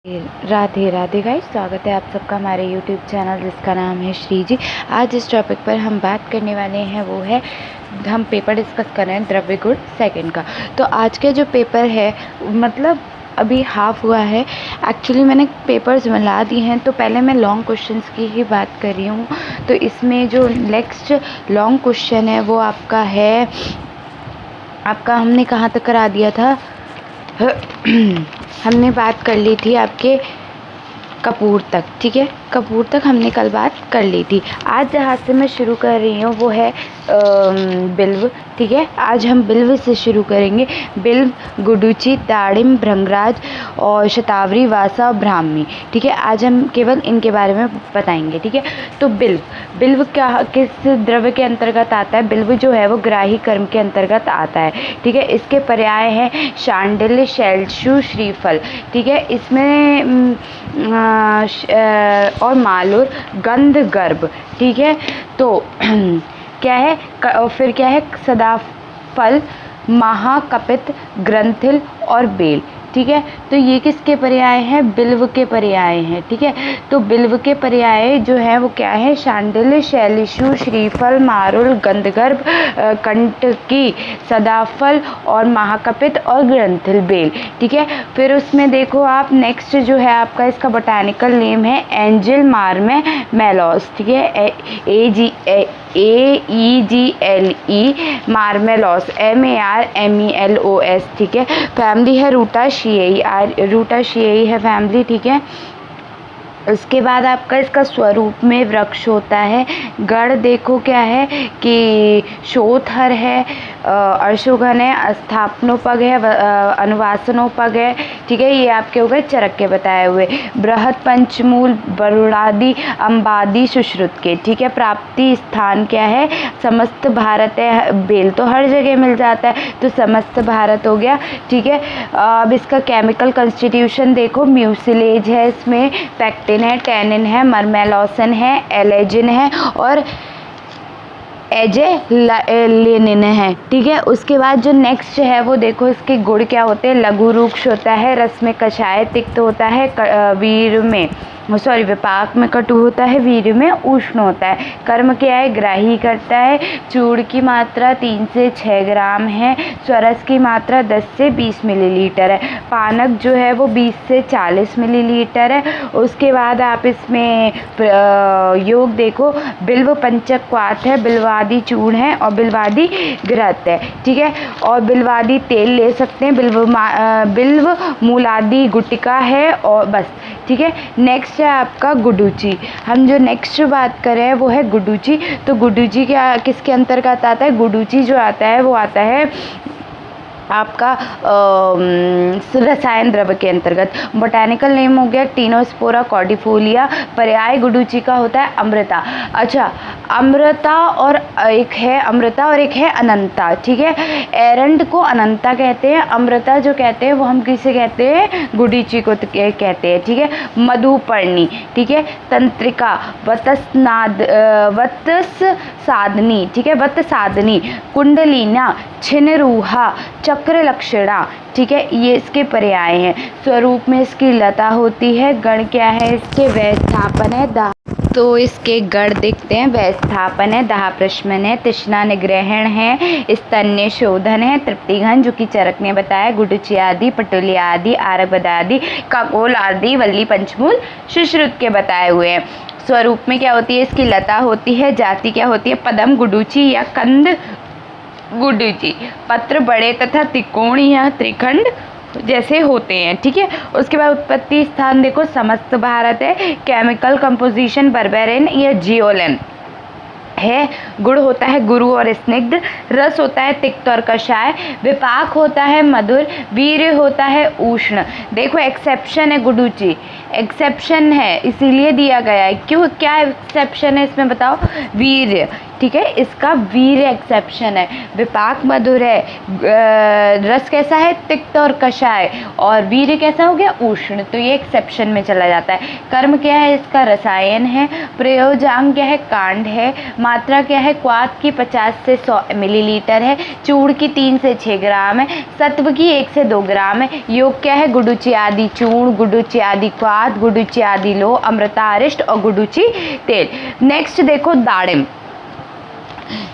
Radhe Radhe guys, स्वागत है आप सबका हमारे YouTube चैनल जिसका नाम है श्री जी। आज इस टॉपिक पर हम बात करने वाले हैं वो है, हम पेपर डिस्कस कर रहे हैं द्रव्य गुण सेकंड का। तो आज का जो पेपर है मतलब अभी हाफ हुआ है। एक्चुअली मैंने पेपर्स मिला दिए हैं, तो पहले मैं लॉन्ग क्वेश्चंस की ही बात कर रही हूँ। तो इसमें जो नेक्स्ट लॉन्ग क्वेश्चन है वो आपका है, हमने कहाँ तक करा दिया था हमने बात कर ली थी आपके कपूर तक, ठीक है। कपूर तक हमने कल बात कर ली थी। आज जहाँ से मैं शुरू कर रही हूँ वो है बिल्व, ठीक है। आज हम बिल्व से शुरू करेंगे। बिल्व, गुडुचि, दाड़िम, भृंगराज और शतावरी, वासा और ब्राह्मी, ठीक है। आज हम केवल इनके बारे में बताएंगे, ठीक है। तो बिल्व क्या किस द्रव्य के अंतर्गत आता है? बिल्व जो है वो ग्राही कर्म के अंतर्गत आता है, ठीक है। इसके पर्याय हैं शांडिल्य, शैलशु, श्रीफल, ठीक है। इसमें और मालूर, गंधगर्भ, ठीक है। तो क्या है फिर क्या है? सदाफल, महाकपित, ग्रंथिल और बेल, ठीक है। तो ये किसके पर्याय हैं? बिल्व के पर्याय हैं, ठीक है। तो बिल्व के पर्याय जो है वो क्या है? शांडिल्य, शैलशु, श्रीफल, मारुल, गंधगर्भ, कंटकी, सदाफल और महाकपित और ग्रंथिल, बेल, ठीक है। फिर उसमें देखो आप नेक्स्ट जो है आपका, इसका बोटानिकल नेम है एंजिल मार्मेलोस, ठीक है। AEGLE मार्मेलोस, MARMELOS, ठीक है। फैमिली है रूटाशिएई है फैमिली, ठीक है। उसके बाद आपका इसका स्वरूप में वृक्ष होता है। गढ़ देखो क्या है कि शोथर है, अर्शोघन है, स्थापनोपग है, अनुवासनोपग है, ठीक है। ये आपके हो गए चरक के बताए हुए। बृहद, पंचमूल, बरुड़ादि, अम्बादि, सुश्रुत के, ठीक है। प्राप्ति स्थान क्या है? समस्त भारत है। बेल तो हर जगह मिल जाता है, तो समस्त भारत हो गया, ठीक है। अब इसका केमिकल कंस्टिट्यूशन देखो, म्यूसिलेज है, इसमें पैक्टिन है, टैनिन है, मर्मेलोसन है, एलेजिन है और एजेलेनिन है, ठीक है। उसके बाद जो नेक्स्ट है वो देखो, इसके गुण क्या होते हैं? लघु रूक्ष होता है, रस में कषाय, तिक्त होता है, विपाक में कटु होता है, वीर में उष्ण होता है। कर्म क्या है? ग्राही करता है। चूर्ण की मात्रा 3 से 6 ग्राम है। स्वरस की मात्रा 10 से 20 मिलीलीटर है। पानक जो है वो 20 से 40 मिलीलीटर है। उसके बाद आप इसमें योग देखो, बिल्व पंचक क्वाथ है, बिल्वादी चूर्ण है और बिल्वादी घृत है, ठीक है। और बिल्वादी तेल ले सकते हैं, बिल्व मूलादि गुटिका है और बस, ठीक है। नेक्स्ट है आपका गुडुचि। हम जो नेक्स्ट बात कर रहे हैं वो है गुडुचि। तो गुडुचि क्या किसके अंतर्गत आता है? गुडुचि जो आता है वो आता है आपका रसायन द्रव्य के अंतर्गत। बोटानिकल नेम हो गया टीनोस्पोरा कॉर्डिफोलिया। पर्याय गुडुचि का होता है अमृता। अच्छा, अमृता और एक है अनंता, ठीक है। एरंड को अनंता कहते हैं, अमृता जो कहते हैं वो हम किसे कहते हैं? गुडुचि को कहते हैं, ठीक है। मधुपर्णी, ठीक है। तंत्रिका, वत्स साधनी, ठीक है, वत्स साधनी, कुंडलीना, छिन्नरूहा, चक्र लक्षणा, ठीक है। ये इसके पर्याय हैं। स्वरूप में इसकी लता होती है। गण क्या है इसके? वैस्थापन है, दाह। तो इसके गण देखते हैं। वैस्थापन है, दाह प्रशमन है, तृष्णा निग्रहण है, स्तन्य शोधन है, तृप्तिघन जो कि चरक ने बताया, गुडुचि आदि, पटुलिया आदि, आरकबद आदि, काकोल आदि, वल्ली, पंचमूल, सुश्रुत के बताए हुए हैं। स्वरूप में क्या होती है? इसकी लता होती है। जाति क्या होती है? पदम, गुडुचि या कंद गुडुचि। पत्र बड़े तथा त्रिकोणीय या त्रिखंड जैसे होते हैं, ठीक है। उसके बाद उत्पत्ति स्थान देखो, समस्त भारत है। केमिकल कंपोजिशन बर्बेरिन या जियोलेन है। गुण होता है गुरु और स्निग्ध। रस होता है तिक्त और कषाय। विपाक होता है मधुर। वीर्य होता है उष्ण। देखो एक्सेप्शन है, गुडुचि एक्सेप्शन है इसीलिए दिया गया है। क्यों, क्या एक्सेप्शन है इसमें बताओ? वीर्य, ठीक है। इसका वीर्य एक्सेप्शन है। विपाक मधुर है, रस कैसा है? तिक्त और कषाय, और वीर्य कैसा हो गया? उष्ण। तो ये एक्सेप्शन में चला जाता है। कर्म क्या है इसका? रसायन है। प्रयोजांग क्या है? कांड है। मात्रा क्या है, क्वाथ की 50 से 100 मिलीलीटर है, चूर्ण की 3 से 6 ग्राम है, सत्व की 1 से 2 ग्राम है। योग क्या है, गुडुचि आदि चूर्ण, गुडुचि आदि क्वाथ, गुडुचि आदि लोह, अमृतारिष्ट और गुडुचि तेल। नेक्स्ट देखो दाड़िम।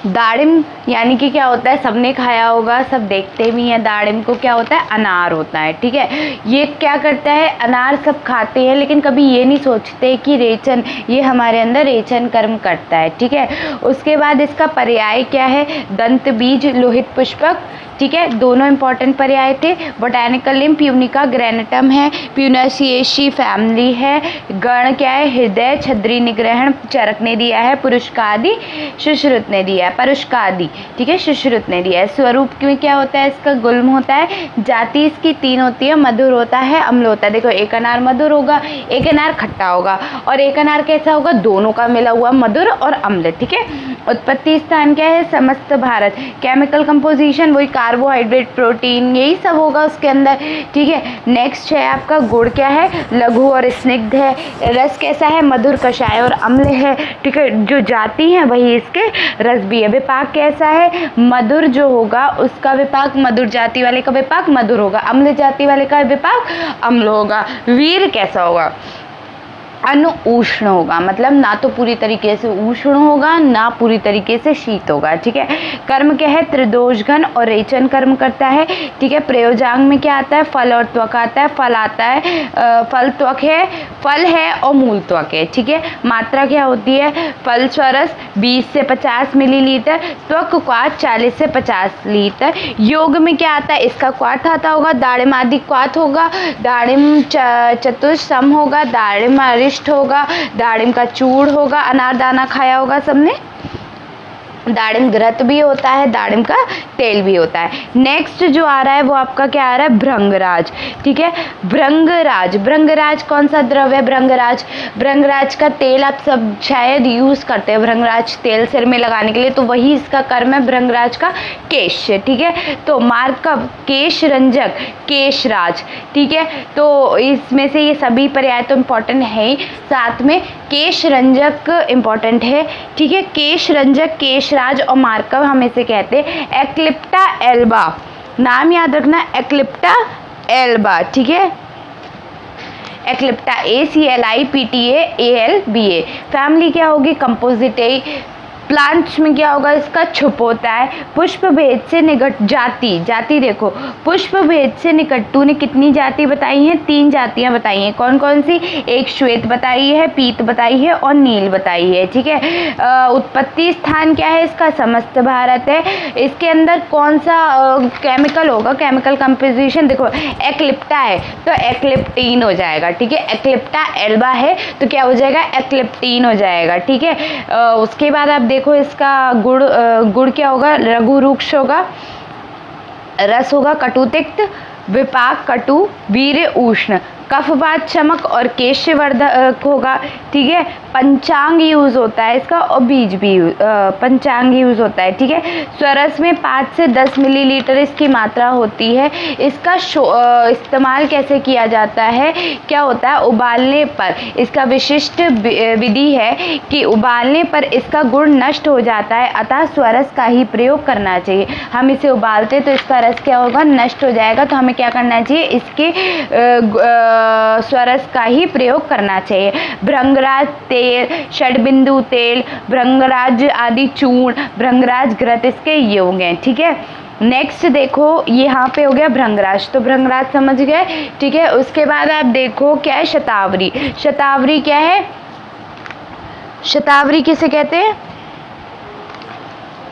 दाड़िम यानी कि क्या होता है, सबने खाया होगा, सब देखते भी हैं। दाड़िम को क्या होता है, अनार होता है, ठीक है। ये क्या करता है, अनार सब खाते हैं लेकिन कभी ये नहीं सोचते कि रेचन, ये हमारे अंदर रेचन कर्म करता है, ठीक है। उसके बाद इसका पर्याय क्या है, दंत बीज, लोहित पुष्पक, ठीक है, दोनों इंपॉर्टेंट पर्याय थे। बोटैनिकल नेम प्यूनिका ग्रेनेटम है, प्यूनासिएसी फैमिली है। गण क्या है, हृदय, छद्री निग्रहण, चरक ने दिया है। पुरुषकादि, सुश्रुत ने दिया है, परुषकादि, ठीक है, सुश्रुत ने दिया है। स्वरूप में क्या होता है, इसका गुल्म होता है। जाति इसकी 3 होती है, मधुर होता है, अम्ल होता है। देखो एक अनार मधुर होगा, एक अनार खट्टा होगा, और एक अनार कैसा होगा, दोनों का मिला हुआ मधुर और अम्ल, ठीक है। उत्पत्ति स्थान क्या है, समस्त भारत। केमिकल कंपोजिशन वही कार्बोहाइड्रेट, प्रोटीन, यही सब होगा उसके अंदर, ठीक है। नेक्स्ट है आपका गुण क्या है, लघु और स्निग्ध है। रस कैसा है, मधुर, कषाय और अम्ल है, ठीक है। जो जाति है वही इसके रस भी है। विपाक कैसा है, मधुर जो होगा उसका विपाक मधुर, जाति वाले का विपाक मधुर होगा, अम्ल जाति वाले का विपाक अम्ल होगा। वीर कैसा होगा, अनुउष्ण होगा, मतलब ना तो पूरी तरीके से उष्ण होगा ना पूरी तरीके से शीत होगा, ठीक है। कर्म क्या है, त्रिदोष घन और रेचन कर्म करता है, ठीक है। प्रयोजांग में क्या आता है, फल और त्वक आता है। फल आता है, फल त्वक है, फल है और मूल त्वक है, ठीक है। मात्रा क्या होती है, फल स्वरस 20 से 50 मिलीलीटर, त्वक क्वाथ 40 से 50 लीटर। योग में क्या आता है, इसका क्वाथ आता होगा, दाड़िम आदि क्वाथ होगा, दाड़िम चतुष्सम होगा, दाड़िम होगा, दाड़िम का चूर्ण होगा, अनारदाना खाया होगा सबने। दाड़िम घृत भी होता है, दाड़िम का तेल भी होता है। नेक्स्ट जो आ रहा है वो आपका क्या आ रहा है, भृंगराज, ठीक है। भृंगराज, भृंगराज कौन सा द्रव्य है, भृंगराज, भृंगराज का तेल आप सब शायद यूज करते हैं, भृंगराज तेल सिर में लगाने के लिए, तो वही इसका कर्म है भृंगराज का, केश, ठीक है। तो मार्कव, केश रंजक, केशराज, ठीक है। तो इसमें से ये सभी पर्याय तो इम्पोर्टेंट है ही, साथ में केश रंजक इम्पोर्टेंट है, ठीक है। केश रंजक, केशराज और मार्कव हम इसे कहते हैं। एक्लिप्टा एल्बा, नाम याद रखना, एक्लिप्टा एल्बा, ठीक है। एक्लिप्टा, ACLIPTAALBA। फैमिली क्या होगी, कंपोजिटेई। प्लांट्स में क्या होगा, इसका छुप होता है। पुष्प भेद से निकट, जाति, जाति देखो, पुष्प भेद से निकटतु ने कितनी जाति बताई हैं, 3 जातियां बताई हैं। कौन कौन सी, एक श्वेत बताई है, पीत बताई है और नील बताई है, ठीक है। उत्पत्ति स्थान क्या है इसका, समस्त भारत है। इसके अंदर कौन सा केमिकल होगा, केमिकल कंपोजिशन देखो, एक्लिप्टा है तो एक्लिप्टीन हो जाएगा, ठीक है। एक्लिप्टा एल्बा है तो क्या हो जाएगा, एक्लिप्टीन हो जाएगा, ठीक है। उसके बाद आप देखो इसका गुड़, गुड़ क्या होगा, लघु रुक्ष होगा, रस होगा कटुतिक्त, विपाक कटु, वीर्य उष्ण, कफवात शमक और केशवर्धक होगा, ठीक है। पंचांग यूज होता है इसका और बीज भी पंचांग यूज होता है, ठीक है। स्वरस में 5 से 10 मिलीलीटर इसकी मात्रा होती है। इसका इस्तेमाल कैसे किया जाता है, क्या होता है, उबालने पर, इसका विशिष्ट विधि है कि उबालने पर इसका गुण नष्ट हो जाता है, अतः स्वरस का ही प्रयोग करना चाहिए। हम इसे उबालते तो इसका रस क्या होगा, नष्ट हो जाएगा, तो हमें क्या करना चाहिए, इसके स्वरस का ही प्रयोग करना चाहिए। भृंगराज तेल, षडबिंदु तेल, भृंगराज आदि चूर्ण, भृंगराज घृत इसके योग हैं, ठीक है। नेक्स्ट देखो यहाँ पे हो गया भृंगराज, तो भृंगराज समझ गए, ठीक है। उसके बाद आप देखो क्या है, शतावरी। शतावरी क्या है, शतावरी किसे कहते हैं,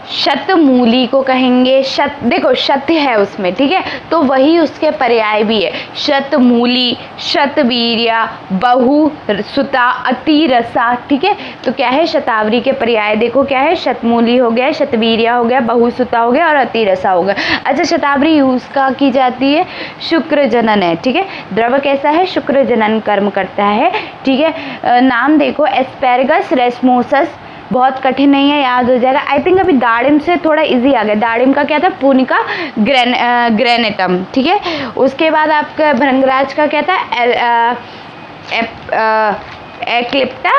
शतमूली को कहेंगे। शत, देखो शत है उसमें, ठीक है, तो वही उसके पर्याय भी है, शतमूली, शतवीर्या, बहु सुता, अतिरसा, ठीक है। तो क्या है, शतावरी के पर्याय देखो क्या है, शतमूली हो गया, शतवीर्या हो गया, बहुसुता हो गया और अतिरसा हो गया। अच्छा, शतावरी यूज का की जाती है, शुक्र जनन है, ठीक है। द्रव्य कैसा है, शुक्र जनन कर्म करता है, ठीक है। नाम देखो, एस्पेरगस रेसमोसस, बहुत कठिन नहीं है, याद हो जाएगा। आई थिंक अभी दाड़िम से थोड़ा इजी आ गया। दाड़िम का क्या था, पुनिका ग्रेनेटम, ठीक है। उसके बाद आपका भृंगराज का क्या था, एक्लिप्टा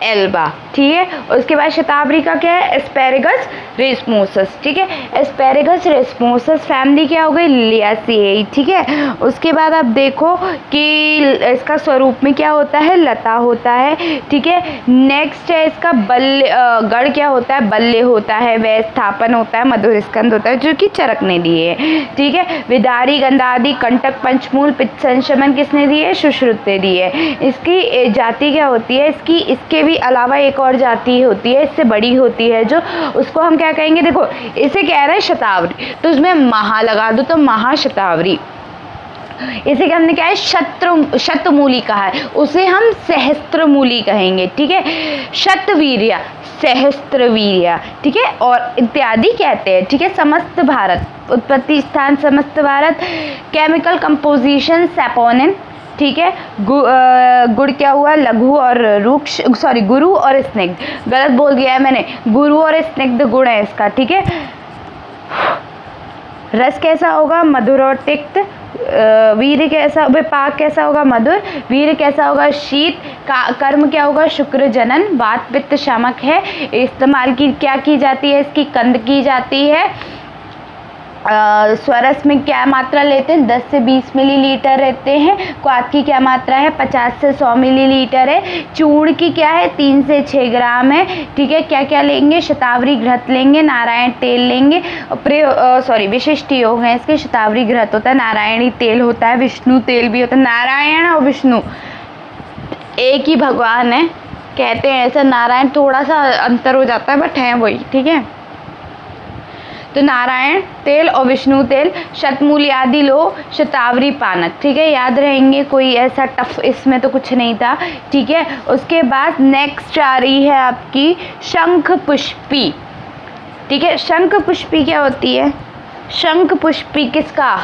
एल्बा, ठीक है। उसके बाद शतावरी का क्या है, एस्पेरेगस रेसमोसस, ठीक है। एस्पेरेगस रेसमोसस फैमिली क्या हो गई, लिलियासिएई, ठीक है। उसके बाद आप देखो कि इसका स्वरूप में क्या होता है, लता होता है, ठीक है। नेक्स्ट है इसका बल्ले, गढ़ क्या होता है, बल्ले होता है, वह स्थापन होता है, मधुर स्कंद होता है जो कि चरक ने दिए है, ठीक है। विदारी, गंधादि, कंटक, पंचमूल, पित्त संशमन किसने दिए, सुश्रुत ने दिए। इसकी जाति क्या होती है, इसके भी अलावा एक और जाति होती है, इससे बड़ी होती है जो, उसको हम क्या कहेंगे, देखो इसे कह रहे हैं शतावरी, तो उसमें महा लगा दो तो महाशतावरी। इसे क्या हमने क्या है, शतमूली कहा है, उसे हम सहस्त्रमूली कहेंगे, ठीक है। शतवीर्या, सहस्त्रवीर्या, ठीक है, और इत्यादि कहते हैं, ठीक है। समस्त भारत, उत्पत्ति स्थान समस्त भारत। केमिकल कंपोजिशन सैपोनिन, ठीक है। गुड़ क्या हुआ, लघु और रुक्ष, सॉरी गुरु और स्निग्ध, गलत बोल दिया है मैंने, गुरु और स्निग्ध गुण है इसका, ठीक है। रस कैसा होगा, मधुर और तिक्त। वीर कैसा, विपाक कैसा होगा, मधुर। वीर कैसा होगा, शीत। कर्म क्या होगा, शुक्र जनन। वात पित्त शामक है। इस्तेमाल की क्या की जाती है, इसकी कंद की जाती है। स्वरस में क्या मात्रा लेते हैं, 10 से 20 मिलीलीटर रहते हैं। क्वाथ की क्या मात्रा है, 50 से 100 मिलीलीटर है। चूर्ण की क्या है, 3 से 6 ग्राम है, ठीक है। क्या क्या लेंगे, शतावरी घृत लेंगे, नारायण तेल लेंगे, विशिष्ट योग है इसके। शतावरी घृत होता है, नारायणी तेल होता है, विष्णु तेल भी होता है। नारायण और विष्णु एक ही भगवान है, कहते हैं ऐसा। नारायण थोड़ा सा अंतर हो जाता है बट है वही, ठीक है। तो नारायण तेल और विष्णु तेल। शतमूली आदि लो, शतावरी पानक, ठीक है। याद रहेंगे, कोई ऐसा टफ इसमें तो कुछ नहीं था, ठीक है। उसके बाद नेक्स्ट आ रही है आपकी शंख पुष्पी, ठीक है। शंख पुष्पी क्या होती है, शंख पुष्पी किसका,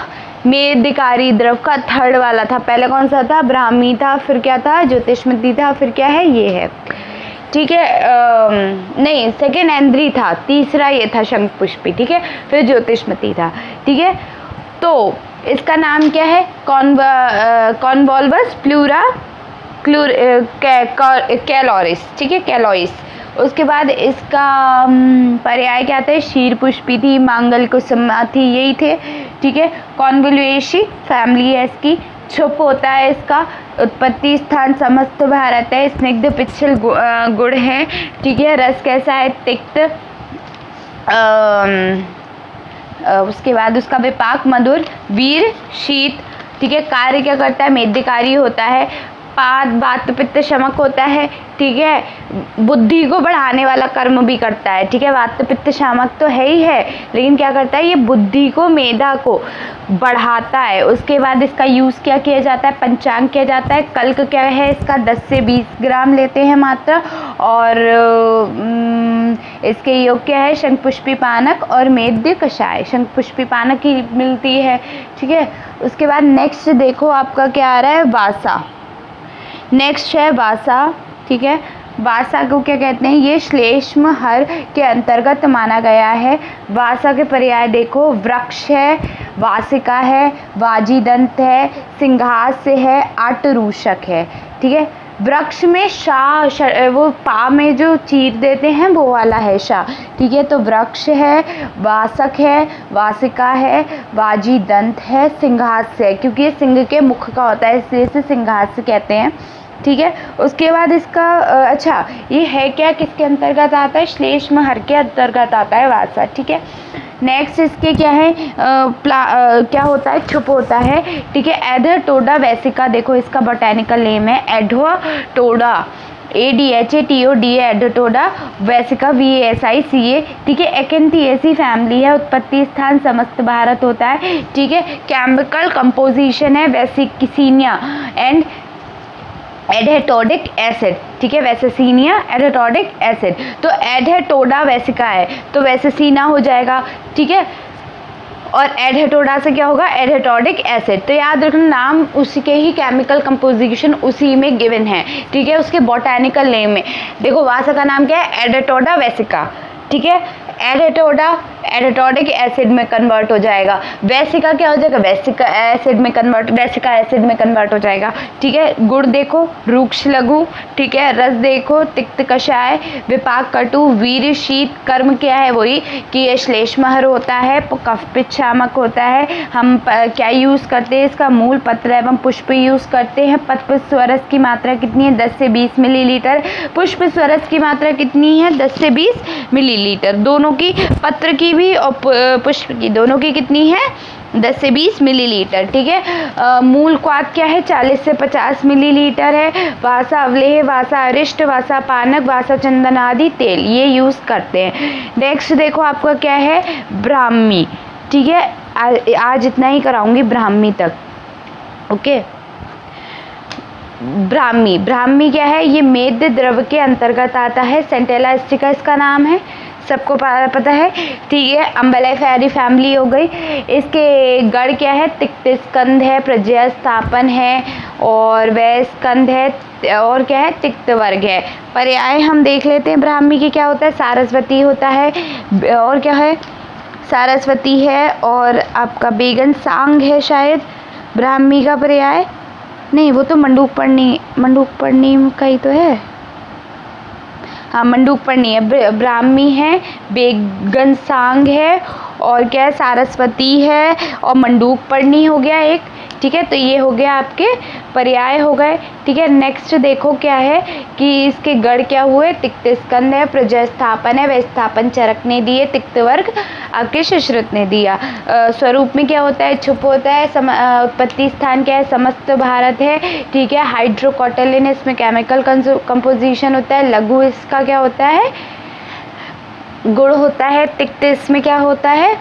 मेदिकारी द्रव का थर्ड वाला था। पहले कौन सा था, ब्राह्मी था, फिर क्या था, ज्योतिष्मती था, फिर क्या है, ये है, ठीक है। नहीं, सेकेंड एंद्री था, तीसरा ये था शंख पुष्पी, ठीक है। फिर ज्योतिष्मती था, ठीक है। तो इसका नाम क्या है, कॉन्वॉल्वस प्लूरा कैलोरिस, ठीक है, कैलोइस। उसके बाद इसका पर्याय क्या थे, शीर पुष्पी थी, मांगल कुसुमा थी, यही थे, ठीक है। कॉन्वोल्युएशी फैमिली है इसकी। छुप होता है इसका। उत्पत्ति स्थान समस्त भारत है। स्निग्ध पिच्छल गुड़ है, ठीक है। रस कैसा है, तिक्त। उसके बाद उसका विपाक मधुर। वीर शीत, ठीक है। कार्य क्या करता है, मेदिकारी होता है। वात पित्त शमक होता है, ठीक है। बुद्धि को बढ़ाने वाला कर्म भी करता है, ठीक है। वात पित्त शामक तो है ही है, लेकिन क्या करता है, ये बुद्धि को, मेधा को बढ़ाता है। उसके बाद इसका यूज़ क्या किया जाता है, पंचांग किया जाता है। कल्क क्या है इसका, 10 से 20 ग्राम लेते हैं मात्रा। और इसके योग क्या है, शंखपुष्पी पानक और मेद्य कषाय। शंखपुष्पी पानक ही मिलती है, ठीक है। उसके बाद नेक्स्ट देखो आपका क्या आ रहा है, वासा। नेक्स्ट है वासा, ठीक है। वासा को क्या कहते हैं, ये श्लेष्म हर के अंतर्गत माना गया है। वासा के पर्याय देखो, वृक्ष है, वासिका है, वाजीदंत है, सिंहास्य है, आटरूषक है, ठीक है। वृक्ष में वो पा में जो चीर देते हैं वो वाला है शा, ठीक है। तो वृक्ष है, वासक है, वासिका है, वाजीदंत है, सिंहास्य है, क्योंकि ये सिंह के मुख का होता है इसलिए इसे सिंहास्य कहते हैं, ठीक है। उसके बाद इसका अच्छा, ये है क्या, किसके अंतर्गत आता है, श्लेष्म हर के अंतर्गत आता है वासा, ठीक है। नेक्स्ट इसके क्या है, क्या होता है, छुप होता है, ठीक है। एडोटोडा वेसिका, देखो इसका बोटेनिकल नेम है एडोटोडा, ADHATODA, एडोटोडा वेसिका, VASICA, ठीक है। एक्एंथिएसी फैमिली है। उत्पत्ति स्थान समस्त भारत होता है, ठीक है। केमिकल कंपोजिशन है वेसिकिसिनिया एंड एडेटोडिक एसिड, ठीक है। वेसेसिनिया, एडेटोडिक एसिड। तो एडेटोडा वेसिका है तो वेसेसिना हो जाएगा, ठीक है। और एडेटोडा से क्या होगा, एडेटोडिक एसिड। तो याद रखना, नाम उसके ही, केमिकल कंपोजिशन उसी में गिवन है, ठीक है, उसके बोटेनिकल नेम में। देखो वासा का नाम क्या है, एडेटोडा वेसिका, ठीक है। एडेटोडा एडेटोडिक एसिड में कन्वर्ट हो जाएगा। वैसिका क्या हो जाएगा, वैसिका एसिड में कन्वर्ट, वैसिका एसिड में कन्वर्ट हो जाएगा। ठीक है। गुड़ देखो रुक्ष लघु, ठीक है। रस देखो तिक्त कषाय, विपाक कटु, वीर शीत। कर्म क्या है, वही कि ये श्लेष्महर होता है, कफ पित्त शामक होता है। हम क्या यूज़ करते हैं, इसका मूल पत्र एवं पुष्प यूज़ करते हैं। पत्र स्वरस की मात्रा कितनी है, 10 से 20 मिलीलीटर। पुष्प स्वरस की मात्रा कितनी है, 10 से 20 मिलीलीटर। दोनों की, पत्र की भी और पुष्प की, दोनों की कितनी है, 10 से 20 मिलीलीटर। ठीक है। मूल क्वाथ क्या है, 40 से 50 मिलीलीटर है। वासा अवलेह, वासा अरिष्ट, वासा पानक, वासा चंदन आदि तेल ये यूज़ करते हैं। नेक्स्ट देखो आपका क्या है, ब्राह्मी। ठीक है। आज इतना ही कराऊंगी ब्राह्मी तक। ओके। ब्राह्मी क्या है, ये मेद द्रव के अंतर्गत आता है। सेंटेला एस्टिका इसका नाम है, सबको पता है। ठीक है। अम्बेलिफेरी फैमिली हो गई। इसके गढ़ क्या है, तिक्त स्कंद है, प्रजया स्थापन है और वह स्कंद है और क्या है, तिक्त वर्ग है। पर्याय हम देख लेते हैं ब्राह्मी की क्या होता है, सारस्वती होता है और क्या है, सारस्वती है और आपका बेगन सांग है शायद ब्राह्मी का पर्याय। नहीं, वो तो मंडूक पढ़नी का ही तो है। हाँ, मंडूक पर्णी है। ब्राह्मी है, बेगन सांग है और क्या है, सारस्वती है और मंडूक पर्णी हो गया एक। ठीक है। तो ये हो गया आपके पर्याय हो गए। ठीक है। नेक्स्ट देखो क्या है कि इसके गढ़ क्या हुए, तिक्त स्कंद है, प्रजया स्थापन है, वह स्थापन चरक ने दिए, तिक्त वर्ग आपके सुश्रुत ने दिया। स्वरूप में क्या होता है, क्षुप होता है। उत्पत्ति स्थान क्या है, समस्त भारत है। ठीक है। हाइड्रोकोटिलिन इसमें केमिकल कंपोजिशन होता है। लघु इसका क्या होता है, गुण होता है। तिक्त इसमें क्या होता है,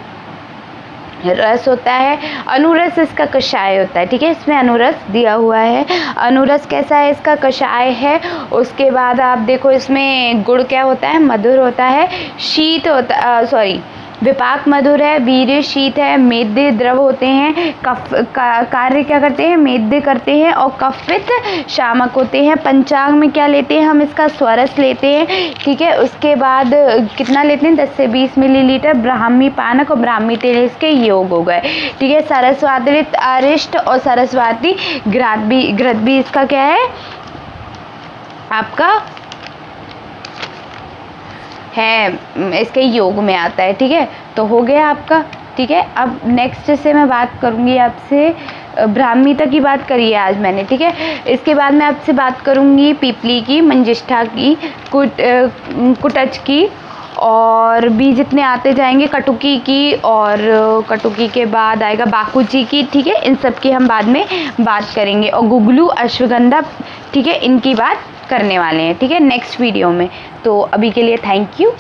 रस होता है। अनुरस इसका कषाय होता है। ठीक है। इसमें अनुरस दिया हुआ है। अनुरस कैसा है, इसका कषाय है। उसके बाद आप देखो इसमें गुड़ क्या होता है, मधुर होता है। शीत होता, सॉरी, विपाक मधुर है, वीर्य शीत है, मेद्य द्रव होते हैं। कफ कार्य क्या करते हैं, मेद्य करते हैं और कफ पित्त शामक होते हैं। पंचांग में क्या लेते हैं हम, इसका स्वरस लेते हैं। ठीक है। उसके बाद कितना लेते हैं, 10 से 20 मिलीलीटर। ब्राह्मी पानक और ब्राह्मी तेल इसके योग हो गए। ठीक है। सरस्वती अरिष्ट और सरस्वती घृत भी इसका क्या है, आपका है, इसके योग में आता है। ठीक है। तो हो गया आपका। ठीक है। अब नेक्स्ट से मैं बात करूंगी आपसे, ब्राह्मी तक की बात करी है आज मैंने। ठीक है। इसके बाद मैं आपसे बात करूंगी पीपली की, मंजिष्ठा की, कुटच की और भी जितने आते जाएंगे, कटुकी की, और कटुकी के बाद आएगा बाकुची की। ठीक है। इन सब की हम बाद में बात करेंगे और गुगलू, अश्वगंधा, ठीक है, इनकी बात करने वाले हैं। ठीक है, नेक्स्ट वीडियो में। तो अभी के लिए थैंक यू।